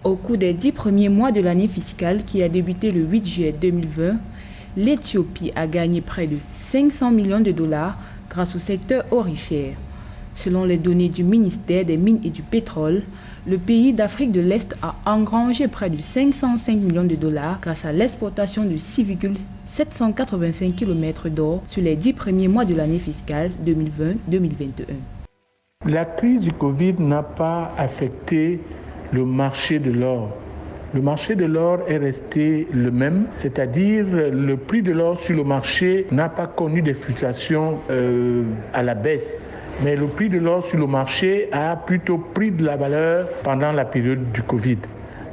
Au cours des 10 premiers mois de l'année fiscale qui a débuté le 8 juillet 2020, l'Éthiopie a gagné près de 500 millions de dollars grâce au secteur aurifère. Selon les données du ministère des Mines et du Pétrole, le pays d'Afrique de l'Est a engrangé près de 505 millions de dollars grâce à l'exportation de 6,785 km d'or sur les 10 premiers mois de l'année fiscale 2020-2021. La crise du Covid n'a pas affecté le marché de l'or. Le marché de l'or est resté le même, c'est-à-dire le prix de l'or sur le marché n'a pas connu des fluctuations à la baisse. Mais le prix de l'or sur le marché a plutôt pris de la valeur pendant la période du Covid.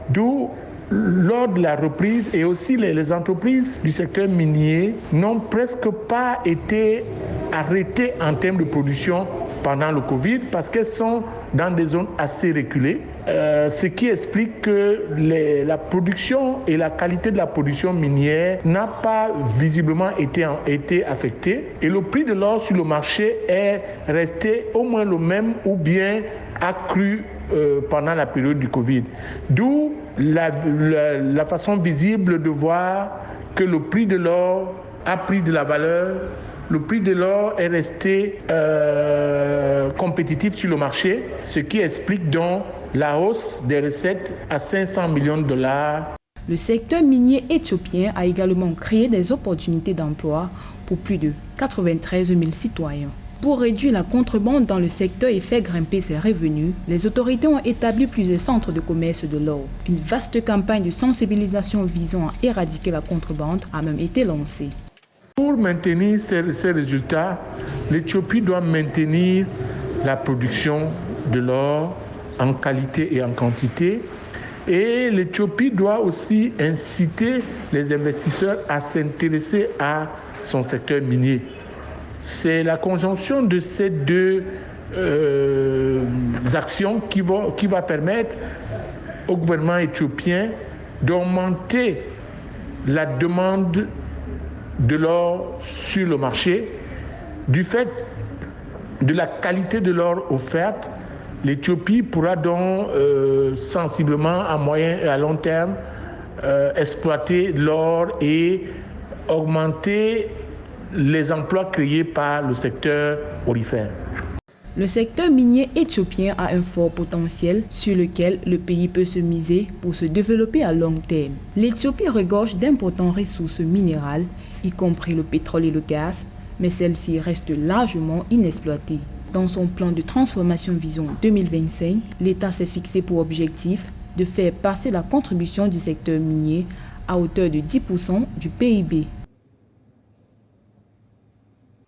D'où, lors de la reprise, et aussi les entreprises du secteur minier n'ont presque pas été arrêtées en termes de production pendant le Covid parce qu'elles sont dans des zones assez reculées. Ce qui explique que la production et la qualité de la production minière n'a pas visiblement été affectée. Et le prix de l'or sur le marché est resté au moins le même ou bien accru pendant la période du Covid. D'où la façon visible de voir que le prix de l'or a pris de la valeur. Le prix de l'or est resté compétitif sur le marché, ce qui explique donc la hausse des recettes à 500 millions de dollars. Le secteur minier éthiopien a également créé des opportunités d'emploi pour plus de 93 000 citoyens. Pour réduire la contrebande dans le secteur et faire grimper ses revenus, les autorités ont établi plusieurs centres de commerce de l'or. Une vaste campagne de sensibilisation visant à éradiquer la contrebande a même été lancée. Pour maintenir ces résultats, l'Éthiopie doit maintenir la production de l'or en qualité et en quantité. Et l'Éthiopie doit aussi inciter les investisseurs à s'intéresser à son secteur minier. C'est la conjonction de ces deux actions qui va permettre au gouvernement éthiopien d'augmenter la demande de l'or sur le marché. Du fait de la qualité de l'or offerte, l'Éthiopie pourra donc sensiblement à moyen et à long terme exploiter l'or et augmenter les emplois créés par le secteur aurifère. Le secteur minier éthiopien a un fort potentiel sur lequel le pays peut se miser pour se développer à long terme. L'Éthiopie regorge d'importantes ressources minérales, y compris le pétrole et le gaz, mais celles-ci restent largement inexploitées. Dans son plan de transformation Vision 2025, l'État s'est fixé pour objectif de faire passer la contribution du secteur minier à hauteur de 10% du PIB.